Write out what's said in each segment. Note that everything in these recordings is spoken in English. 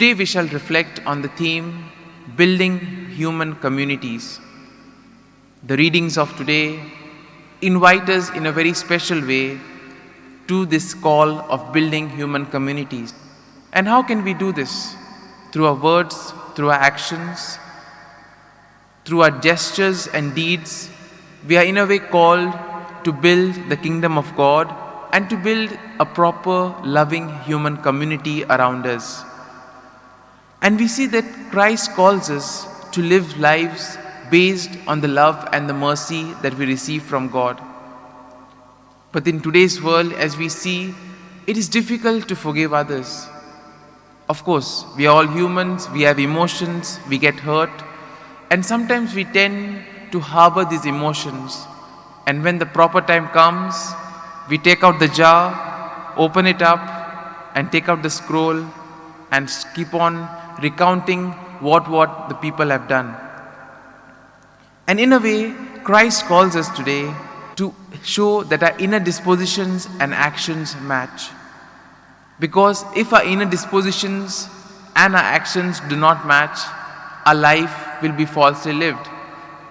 Today we shall reflect on the theme, Building Human Communities. The readings of today invite us in a very special way to this call of building human communities. And how can we do this? Through our words, through our actions, through our gestures and deeds. We are in a way called to build the kingdom of God and to build a proper, loving human community around us. And we see that Christ calls us to live lives based on the love and the mercy that we receive from God. But in today's world, as we see, it is difficult to forgive others. Of course, we are all humans, we have emotions, we get hurt, and sometimes we tend to harbor these emotions. And when the proper time comes, we take out the jar, open it up, and take out the scroll, and keep on recounting what the people have done. And in a way, Christ calls us today to show that our inner dispositions and actions match. Because if our inner dispositions and our actions do not match, our life will be falsely lived.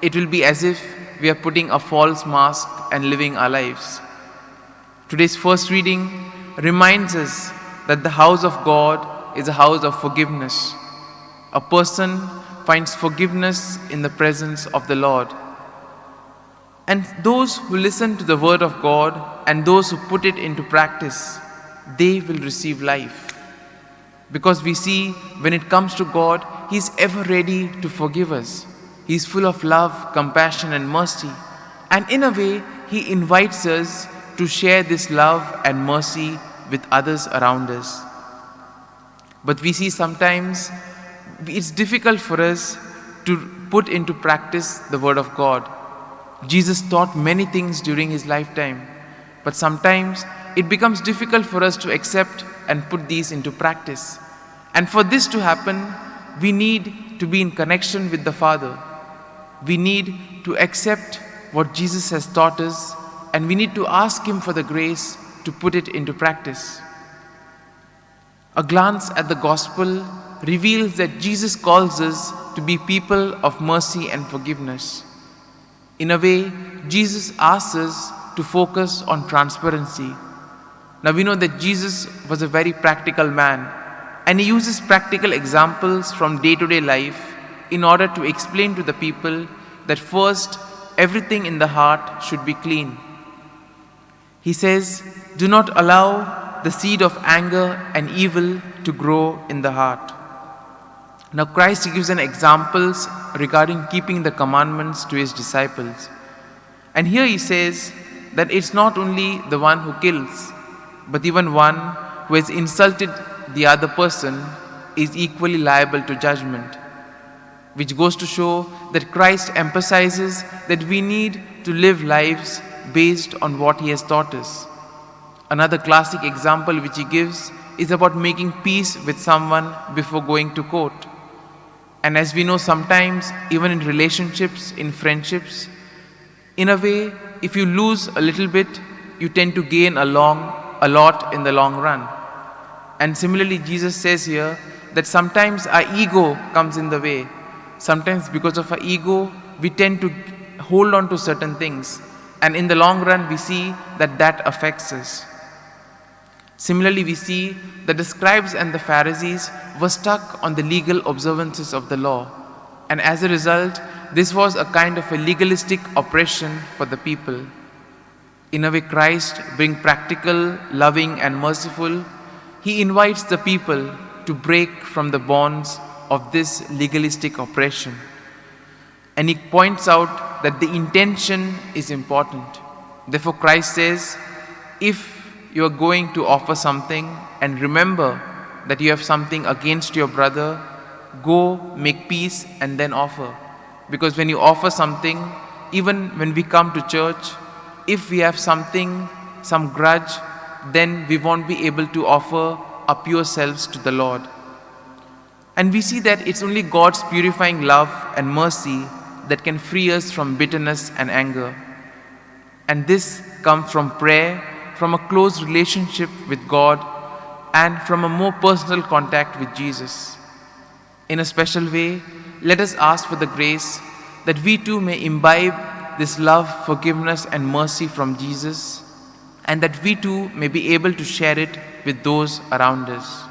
It will be as if we are putting a false mask and living our lives. Today's first reading reminds us that the house of God is a house of forgiveness. A person finds forgiveness in the presence of the Lord. And those who listen to the word of God and those who put it into practice, they will receive life. Because we see when it comes to God, He is ever ready to forgive us. He is full of love, compassion and mercy. And in a way, He invites us to share this love and mercy with others around us. But we see sometimes it's difficult for us to put into practice the word of God. Jesus taught many things during His lifetime, but sometimes it becomes difficult for us to accept and put these into practice. And for this to happen, we need to be in connection with the Father. We need to accept what Jesus has taught us, and we need to ask Him for the grace to put it into practice. A glance at the gospel reveals that Jesus calls us to be people of mercy and forgiveness. In a way, Jesus asks us to focus on transparency. Now we know that Jesus was a very practical man, and He uses practical examples from day-to-day life in order to explain to the people that first, everything in the heart should be clean. He says, do not allow the seed of anger and evil to grow in the heart. Now Christ gives an examples regarding keeping the commandments to His disciples. And here He says that it's not only the one who kills, but even one who has insulted the other person is equally liable to judgment. Which goes to show that Christ emphasizes that we need to live lives based on what He has taught us. Another classic example which He gives is about making peace with someone before going to court. And as we know, sometimes even in relationships, in friendships, in a way, if you lose a little bit, you tend to gain a lot in the long run. And similarly, Jesus says here that sometimes our ego comes in the way. Sometimes because of our ego, we tend to hold on to certain things. And in the long run, we see that affects us. Similarly, we see that the scribes and the Pharisees were stuck on the legal observances of the law. And as a result, this was a kind of a legalistic oppression for the people. In a way, Christ, being practical, loving and merciful, He invites the people to break from the bonds of this legalistic oppression. And He points out that the intention is important. Therefore, Christ says, if you are going to offer something and remember that you have something against your brother, go make peace and then offer. Because when you offer something, even when we come to church, if we have something, some grudge, then we won't be able to offer our pure selves to the Lord. And we see that it's only God's purifying love and mercy that can free us from bitterness and anger. And this comes from prayer, from a close relationship with God, and from a more personal contact with Jesus. In a special way, let us ask for the grace that we too may imbibe this love, forgiveness, and mercy from Jesus, and that we too may be able to share it with those around us.